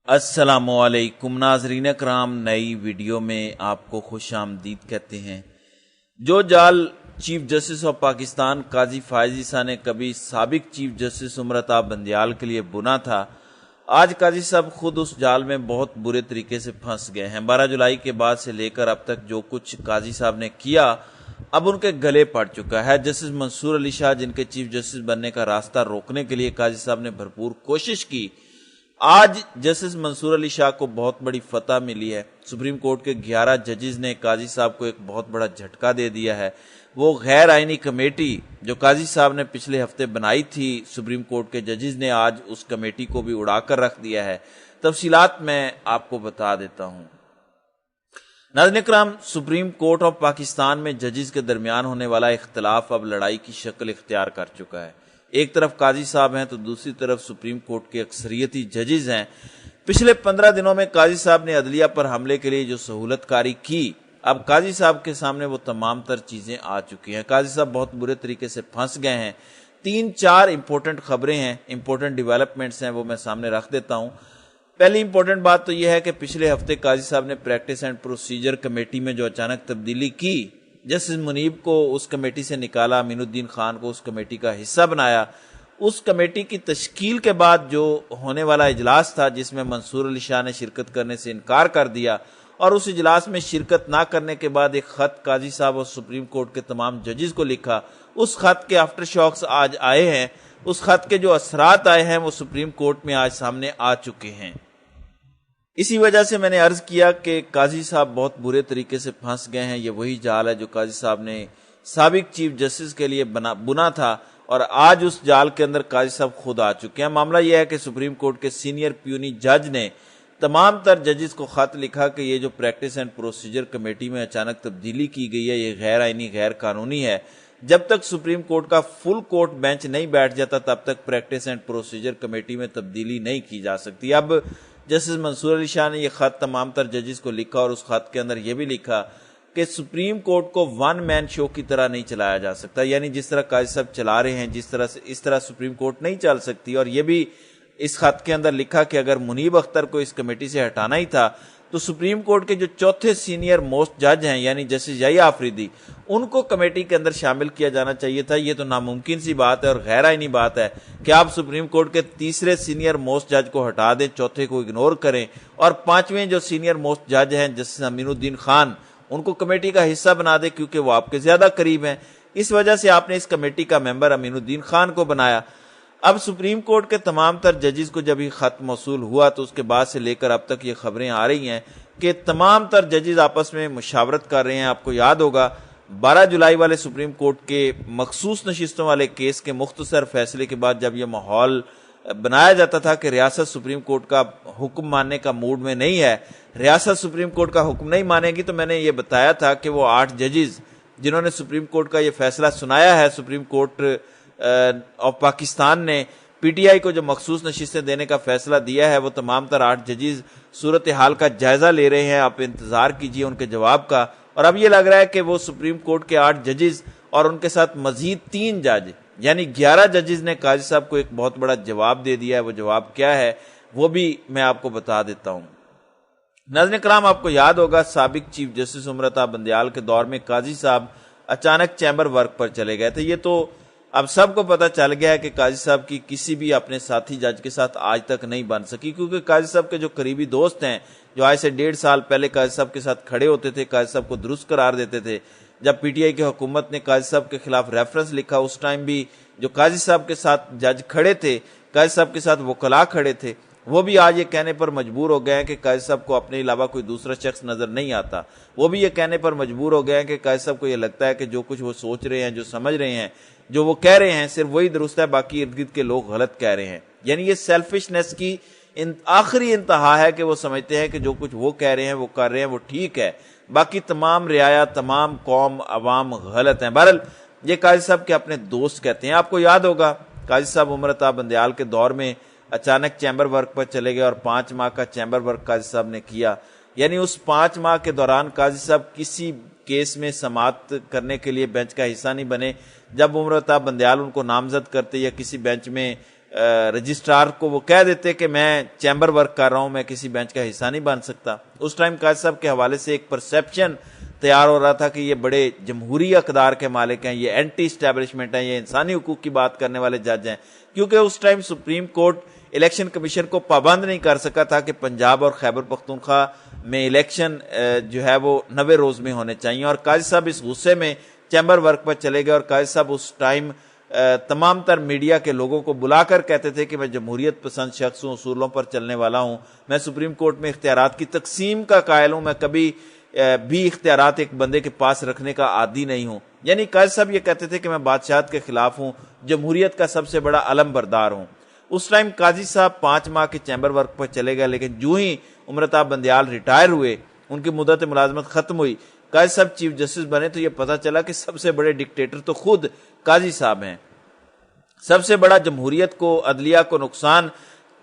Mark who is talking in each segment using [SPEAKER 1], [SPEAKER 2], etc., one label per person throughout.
[SPEAKER 1] السلام علیکم ناظرین کرام، نئی ویڈیو میں آپ کو خوش آمدید کہتے ہیں۔ جو جال چیف جسٹس آف پاکستان قاضی فائز عیسیٰ نے کبھی سابق چیف جسٹس عمرتاب بندیال کے لیے بنا تھا، آج قاضی صاحب خود اس جال میں بہت برے طریقے سے پھنس گئے ہیں۔ 12 جولائی کے بعد سے لے کر اب تک جو کچھ قاضی صاحب نے کیا اب ان کے گلے پڑ چکا ہے۔ جسٹس منصور علی شاہ، جن کے چیف جسٹس بننے کا راستہ روکنے کے لیے قاضی صاحب نے بھرپور کوشش کی، آج جسٹس منصور علی شاہ کو بہت بڑی فتح ملی ہے۔ سپریم کورٹ کے 11 ججز نے قاضی صاحب کو ایک بہت بڑا جھٹکا دے دیا ہے۔ وہ غیر آئینی کمیٹی جو قاضی صاحب نے پچھلے ہفتے بنائی تھی سپریم کورٹ کے ججز نے، آج اس کمیٹی کو بھی اڑا کر رکھ دیا ہے۔ تفصیلات میں آپ کو بتا دیتا ہوں۔ ناظرین اکرام، سپریم کورٹ آف پاکستان میں ججز کے درمیان ہونے والا اختلاف اب لڑائی کی شکل اختیار کر چکا ہے۔ ایک طرف قاضی صاحب ہیں تو دوسری طرف سپریم کورٹ کے اکثریتی ججز ہیں۔ پچھلے 15 دنوں میں قاضی صاحب نے عدلیہ پر حملے کے لیے جو سہولت کاری کی، اب قاضی صاحب کے سامنے وہ تمام تر چیزیں آ چکی ہیں۔ قاضی صاحب بہت برے طریقے سے پھنس گئے ہیں۔ 3-4 امپورٹنٹ خبریں ہیں، امپورٹنٹ ڈیولپمنٹس ہیں، وہ میں سامنے رکھ دیتا ہوں۔ پہلی امپورٹنٹ بات تو یہ ہے کہ پچھلے ہفتے قاضی صاحب نے پریکٹس اینڈ پروسیجر کمیٹی میں جو اچانک تبدیلی کی، جسٹس منیب کو اس کمیٹی سے نکالا، امین الدین خان کو اس کمیٹی کا حصہ بنایا۔ اس کمیٹی کی تشکیل کے بعد جو ہونے والا اجلاس تھا جس میں منصور علی شاہ نے شرکت کرنے سے انکار کر دیا، اور اس اجلاس میں شرکت نہ کرنے کے بعد ایک خط قاضی صاحب اور سپریم کورٹ کے تمام ججز کو لکھا، اس خط کے آفٹر شاکس آج آئے ہیں۔ اس خط کے جو اثرات آئے ہیں وہ سپریم کورٹ میں آج سامنے آ چکے ہیں۔ اسی وجہ سے میں نے عرض کیا کہ قاضی صاحب بہت برے طریقے سے پھنس گئے ہیں۔ یہ وہی جال ہے جو قاضی صاحب نے سابق چیف جسٹس کے لیے بنا تھا، اور آج اس جال کے اندر قاضی صاحب خود آ چکے ہیں۔ معاملہ یہ ہے کہ سپریم کورٹ کے سینئر پیونی جج نے تمام تر ججز کو خط لکھا کہ یہ جو پریکٹس اینڈ پروسیجر کمیٹی میں اچانک تبدیلی کی گئی ہے یہ غیر آئینی، غیر قانونی ہے۔ جب تک سپریم کورٹ کا فل کورٹ بینچ نہیں بیٹھ جاتا تب تک پریکٹس اینڈ پروسیجر کمیٹی میں تبدیلی نہیں کی جا سکتی۔ اب جسٹس منصور علی شاہ نے یہ خط تمام تر ججز کو لکھا، اور اس خط کے اندر یہ بھی لکھا کہ سپریم کورٹ کو ون مین شو کی طرح نہیں چلایا جا سکتا، یعنی جس طرح قاضی صاحب چلا رہے ہیں اس طرح سپریم کورٹ نہیں چل سکتی۔ اور یہ بھی اس خط کے اندر لکھا کہ اگر منیب اختر کو اس کمیٹی سے ہٹانا ہی تھا تو سپریم کورٹ کے جو چوتھے سینئر موسٹ جج ہیں یعنی جسٹس یحییٰ آفریدی، ان کو کمیٹی کے اندر شامل کیا جانا چاہیے تھا۔ یہ تو ناممکن سی بات ہے اور غیر آئینی بات ہے کہ آپ سپریم کورٹ کے تیسرے سینئر موسٹ جج کو ہٹا دیں، چوتھے کو اگنور کریں، اور پانچویں جو سینئر موسٹ جج ہیں جسٹس امین الدین خان، ان کو کمیٹی کا حصہ بنا دیں کیونکہ وہ آپ کے زیادہ قریب ہیں۔ اس وجہ سے آپ نے اس کمیٹی کا ممبر امین الدین خان کو بنایا۔ اب سپریم کورٹ کے تمام تر ججز کو جب یہ خط موصول ہوا تو اس کے بعد سے لے کر اب تک یہ خبریں آ رہی ہیں کہ تمام تر ججز آپس میں مشاورت کر رہے ہیں۔ آپ کو یاد ہوگا 12 جولائی والے سپریم کورٹ کے مخصوص نشستوں والے کیس کے مختصر فیصلے کے بعد جب یہ ماحول بنایا جاتا تھا کہ ریاست سپریم کورٹ کا حکم ماننے کا موڈ میں نہیں ہے، ریاست سپریم کورٹ کا حکم نہیں مانے گی، تو میں نے یہ بتایا تھا کہ وہ 8 ججز جنہوں نے سپریم کورٹ کا یہ فیصلہ سنایا ہے، سپریم کورٹ آف پاکستان نے پی ٹی آئی کو جو مخصوص نشستیں دینے کا فیصلہ دیا ہے، وہ تمام تر 8 ججز صورتحال کا جائزہ لے رہے ہیں۔ آپ انتظار کیجئے ان کے جواب کا، اور اب یہ لگ رہا ہے کہ وہ سپریم کورٹ کے 8 ججز اور ان کے ساتھ مزید 3 جج یعنی 11 ججز نے قاضی صاحب کو ایک بہت بڑا جواب دے دیا ہے۔ وہ جواب کیا ہے وہ بھی میں آپ کو بتا دیتا ہوں۔ ناظرین کرام، آپ کو یاد ہوگا سابق چیف جسٹس عمرتاب بندیال کے دور میں قاضی صاحب اچانک چیمبر ورک پر چلے گئے تھے۔ یہ تو اب سب کو پتہ چل گیا ہے کہ قاضی صاحب کی کسی بھی اپنے ساتھی جج کے ساتھ آج تک نہیں بن سکی، کیونکہ قاضی صاحب کے جو قریبی دوست ہیں جو آج سے 1.5 سال پہلے قاضی صاحب کے ساتھ کھڑے ہوتے تھے، قاضی صاحب کو درست قرار دیتے تھے، جب پی ٹی آئی کی حکومت نے قاضی صاحب کے خلاف ریفرنس لکھا اس ٹائم بھی جو قاضی صاحب کے ساتھ جج کھڑے تھے، قاضی صاحب کے ساتھ وکلاء کھڑے تھے، وہ بھی آج یہ کہنے پر مجبور ہو گئے ہیں کہ قاضی صاحب کو اپنے علاوہ کوئی دوسرا شخص نظر نہیں آتا۔ وہ بھی یہ کہنے پر مجبور ہو گئے ہیں کہ قاضی صاحب کو یہ لگتا ہے کہ جو کچھ وہ سوچ رہے ہیں، جو سمجھ رہے ہیں، جو وہ کہہ رہے ہیں صرف وہی درست ہے، باقی ارد گرد کے لوگ غلط کہہ رہے ہیں۔ یعنی یہ سیلفشنس کی آخری انتہا ہے کہ وہ سمجھتے ہیں کہ جو کچھ وہ کہہ رہے ہیں، وہ کر رہے ہیں، وہ ٹھیک ہے، باقی تمام رعایا، تمام قوم، عوام غلط ہیں۔ بہرحال یہ قاضی صاحب کے اپنے دوست کہتے ہیں۔ آپ کو یاد ہوگا قاضی صاحب عمرتاب بندیال کے دور میں اچانک چیمبر ورک پر چلے گئے اور 5 ماہ کا چیمبر ورک قاضی صاحب نے کیا، یعنی اس 5 ماہ کے دوران قاضی صاحب کسی کیس میں سماعت کرنے کے لیے بینچ کا حصہ نہیں بنے۔ جب عمرتاب بندیال ان کو نامزد کرتے یا کسی بینچ میں رجسٹرار کو وہ کہہ دیتے کہ میں چیمبر ورک کر رہا ہوں، میں کسی بینچ کا حصہ نہیں بن سکتا۔ اس ٹائم قاضی صاحب کے حوالے سے ایک پرسیپشن تیار ہو رہا تھا کہ یہ بڑے جمہوری اقدار کے مالک ہیں، یہ اینٹی اسٹیبلشمنٹ ہیں، یہ انسانی حقوق کی بات کرنے والے جج ہیں، کیونکہ اس time supreme court election commission کو پابند نہیں کر سکا تھا کہ پنجاب اور خیبر پختونخوا میں الیکشن جو ہے وہ 90 روز میں ہونے چاہیے، اور قاضی صاحب اس غصے میں چیمبر ورک پر چلے گئے، اور قاضی صاحب اس ٹائم تمام تر میڈیا کے لوگوں کو بلا کر کہتے تھے کہ میں جمہوریت پسند شخص ہوں، اصولوں پر چلنے والا ہوں، میں سپریم کورٹ میں اختیارات کی تقسیم کا قائل ہوں، میں کبھی بھی اختیارات ایک بندے کے پاس رکھنے کا عادی نہیں ہوں۔ یعنی قاضی صاحب یہ کہتے تھے کہ میں بادشاہت کے خلاف ہوں، جمہوریت کا سب سے بڑا علم بردار ہوں۔ اس ٹائم قاضی صاحب 5 ماہ کے چیمبر ورک پر چلے گئے، لیکن جو ہی امرتاب بندیال ریٹائر ہوئے، ان کی مدت ملازمت ختم ہوئی، قاضی صاحب چیف جسٹس بنے، تو یہ پتہ چلا کہ سب سے بڑے ڈکٹیٹر تو خود قاضی صاحب ہیں۔ سب سے بڑا جمہوریت کو، عدلیہ کو نقصان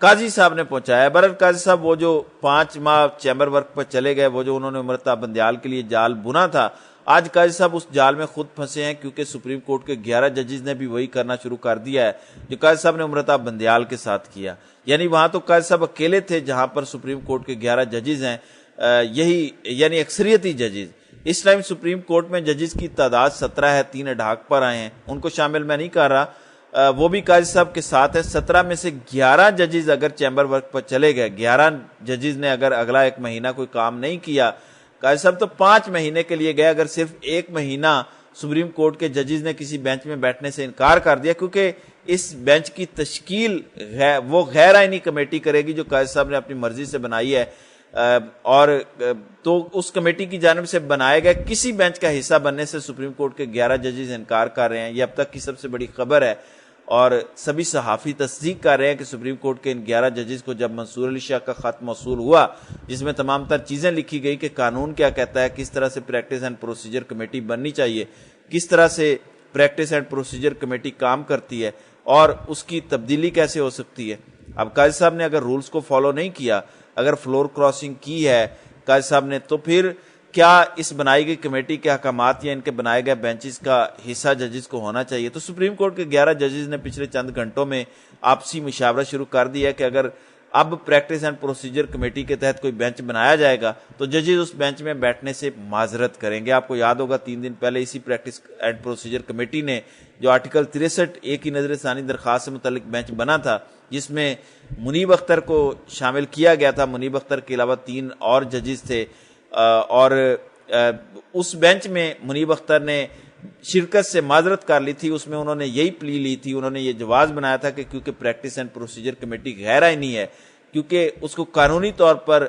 [SPEAKER 1] قاضی صاحب نے پہنچایا۔ برحال قاضی صاحب وہ جو 5 ماہ چیمبر ورک پر چلے گئے، وہ جو انہوں نے امرتاب بندیال کے لیے جال بنا تھا، آج قاضی صاحب اس جال میں خود پھنسے ہیں، کیونکہ سپریم کورٹ کے 11 ججز نے بھی وہی کرنا شروع کر دیا ہے جو قاضی صاحب نے امرتاب بندیال کے ساتھ کیا۔ یعنی وہاں تو قاضی صاحب اکیلے تھے جہاں پر سپریم کورٹ کے 11 ججز ہیں، یہی یعنی اکثریتی ججز۔ اس ٹائم سپریم کورٹ میں ججز کی تعداد 17 ہے، 3 اڈھاک پر آئے ہیں، ان کو شامل میں نہیں کر رہا، وہ بھی قاضی صاحب کے ساتھ ہے۔ 17 میں سے 11 ججز اگر چیمبر ورک پر چلے گئے، 11 ججز نے اگر اگلا 1 مہینہ کوئی کام نہیں کیا، قاضی صاحب تو 5 مہینے کے لیے گئے، اگر صرف 1 مہینہ سپریم کورٹ کے ججز نے کسی بینچ میں بیٹھنے سے انکار کر دیا، کیونکہ اس بینچ کی تشکیل وہ غیر آئینی کمیٹی کرے گی جو قاضی صاحب نے اپنی مرضی سے بنائی ہے، اور تو اس کمیٹی کی جانب سے بنائے گئے کسی بینچ کا حصہ بننے سے سپریم کورٹ کے 11 ججز انکار کر رہے ہیں۔ یہ اب تک کی سب سے بڑی خبر ہے، اور سبھی صحافی تصدیق کر رہے ہیں کہ سپریم کورٹ کے ان 11 ججز کو جب منصور علی شاہ کا خط موصول ہوا، جس میں تمام تر چیزیں لکھی گئی کہ قانون کیا کہتا ہے، کس طرح سے پریکٹس اینڈ پروسیجر کمیٹی بننی چاہیے، کس طرح سے پریکٹس اینڈ پروسیجر کمیٹی کام کرتی ہے، اور اس کی تبدیلی کیسے ہو سکتی ہے۔ اب قاضی صاحب نے اگر رولز کو فالو نہیں کیا، اگر فلور کراسنگ کی ہے قاضی صاحب نے، تو پھر کیا اس بنائی گئی کمیٹی کے احکامات یا ان کے بنائے گئے بینچز کا حصہ ججز کو ہونا چاہیے؟ تو سپریم کورٹ کے 11 ججز نے پچھلے چند گھنٹوں میں آپسی مشاورت شروع کر دی ہے کہ اگر اب پریکٹس اینڈ پروسیجر کمیٹی کے تحت کوئی بینچ بنایا جائے گا تو ججز اس بینچ میں بیٹھنے سے معذرت کریں گے۔ آپ کو یاد ہوگا 3 دن پہلے اسی پریکٹس اینڈ پروسیجر کمیٹی نے جو آرٹیکل 63 ایک ہی نظر ثانی درخواست سے متعلق بینچ بنا تھا، جس میں منیب اختر کو شامل کیا گیا تھا، منیب اختر کے علاوہ 3 اور ججز تھے، اور اس بینچ میں منیب اختر نے شرکت سے معذرت کر لی تھی۔ اس میں انہوں نے یہی پلی لی تھی، انہوں نے یہ جواز بنایا تھا کہ کیونکہ پریکٹس اینڈ پروسیجر کمیٹی غیر آئینی ہے، کیونکہ اس کو قانونی طور پر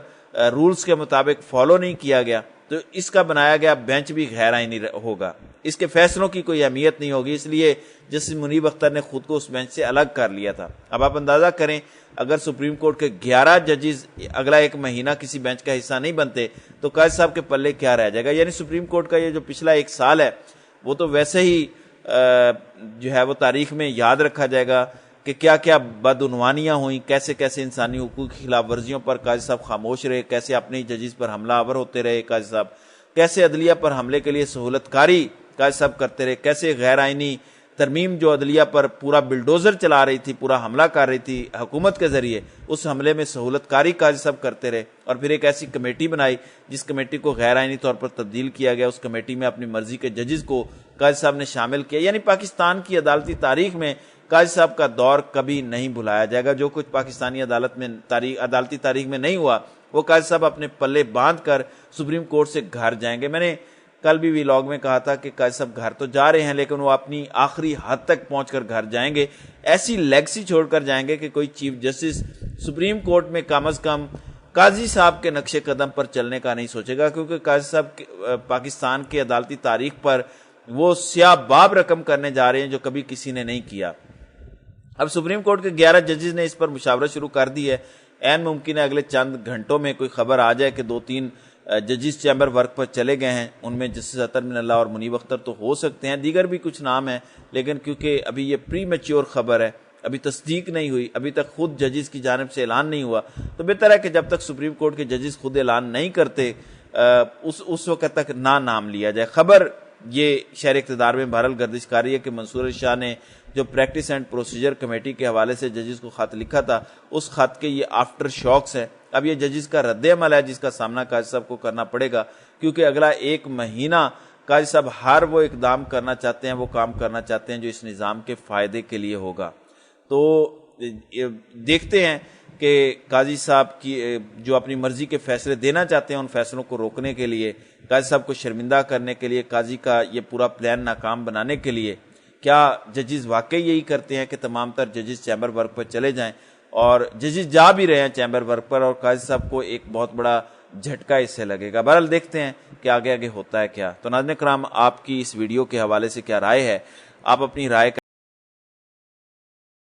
[SPEAKER 1] رولز کے مطابق فالو نہیں کیا گیا، تو اس کا بنایا گیا بینچ بھی غیر آئینی ہوگا، اس کے فیصلوں کی کوئی اہمیت نہیں ہوگی، اس لیے جسٹس منیب اختر نے خود کو اس بینچ سے الگ کر لیا تھا۔ اب آپ اندازہ کریں اگر سپریم کورٹ کے 11 ججز اگلا 1 مہینہ کسی بینچ کا حصہ نہیں بنتے تو قاضی صاحب کے پلے کیا رہ جائے گا۔ یعنی سپریم کورٹ کا یہ جو پچھلا 1 سال ہے وہ تو ویسے ہی جو ہے وہ تاریخ میں یاد رکھا جائے گا کہ کیا کیا بدعنوانیاں ہوئیں، کیسے کیسے انسانی حقوق کی خلاف ورزیوں پر قاضی صاحب خاموش رہے، کیسے اپنی ججز پر حملہ آور ہوتے رہے قاضی صاحب، کیسے عدلیہ پر حملے کے لیے سہولت کاری قاضی صاحب کرتے رہے، کیسے غیر آئینی ترمیم جو عدلیہ پر پورا بلڈوزر چلا رہی تھی، پورا حملہ کر رہی تھی حکومت کے ذریعے، اس حملے میں سہولت کاری قاضی صاحب کرتے رہے، اور پھر ایک ایسی کمیٹی بنائی جس کمیٹی کو غیر آئینی طور پر تبدیل کیا گیا، اس کمیٹی میں اپنی مرضی کے ججز کو قاضی صاحب نے شامل کیا۔ یعنی پاکستان کی عدالتی تاریخ میں قاضی صاحب کا دور کبھی نہیں بھلایا جائے گا۔ جو کچھ پاکستانی عدالتی تاریخ میں نہیں ہوا وہ قاضی صاحب اپنے پلے باندھ کر سپریم کورٹ سے گھر جائیں گے۔ میں نے کل بھی ویلاگ میں کہا تھا کہ قاضی صاحب گھر تو جا رہے ہیں لیکن وہ اپنی آخری حد تک پہنچ کر گھر جائیں گے، ایسی لیگسی چھوڑ کر جائیں گے کہ کوئی چیف جسٹس سپریم کورٹ میں کم از کم قاضی صاحب کے نقش قدم پر چلنے کا نہیں سوچے گا، کیونکہ قاضی صاحب پاکستان کی عدالتی تاریخ پر وہ سیاہ باب رقم کرنے جا رہے ہیں جو کبھی کسی نے نہیں کیا۔ اب سپریم کورٹ کے 11 ججز نے اس پر مشاورت شروع کر دی ہے، عین ممکن ہے اگلے چند گھنٹوں میں کوئی خبر آ جائے کہ 2-3 ججز چیمبر ورک پر چلے گئے ہیں، ان میں جسٹس اطہر من اللہ اور منیب اختر تو ہو سکتے ہیں، دیگر بھی کچھ نام ہیں، لیکن کیونکہ ابھی یہ پری میچور خبر ہے، ابھی تصدیق نہیں ہوئی، ابھی تک خود ججز کی جانب سے اعلان نہیں ہوا، تو بہتر ہے کہ جب تک سپریم کورٹ کے ججز خود اعلان نہیں کرتے اس وقت تک نہ نام لیا جائے۔ خبر یہ شہر اقتدار میں بہرحال گردش کاری ہے کہ منصور علی شاہ نے جو پریکٹس اینڈ پروسیجر کمیٹی کے حوالے سے ججز کو خط لکھا تھا، اس خط کے یہ آفٹر شاکس ہیں. اب یہ ججز کا رد عمل ہے جس کا سامنا قاضی صاحب کو کرنا پڑے گا، کیونکہ اگلا 1 مہینہ قاضی صاحب ہر وہ اقدام کرنا چاہتے ہیں، وہ کام کرنا چاہتے ہیں جو اس نظام کے فائدے کے لیے ہوگا. تو دیکھتے ہیں کہ قاضی صاحب کی جو اپنی مرضی کے فیصلے دینا چاہتے ہیں، ان فیصلوں کو روکنے کے لیے، قاضی صاحب کو شرمندہ کرنے کے لیے، قاضی کا یہ پورا پلان ناکام بنانے کے لیے، کیا ججز واقعی یہی کرتے ہیں کہ تمام تر ججز چیمبر ورک پر چلے جائیں؟ اور ججز جا بھی رہے ہیں چیمبر ورک پر، اور قاضی صاحب کو ایک بہت بڑا جھٹکا اس سے لگے گا. بہرحال دیکھتے ہیں کہ آگے ہوتا ہے کیا. تو ناظرین کرام، آپ کی اس ویڈیو کے حوالے سے کیا رائے ہے؟ آپ اپنی رائے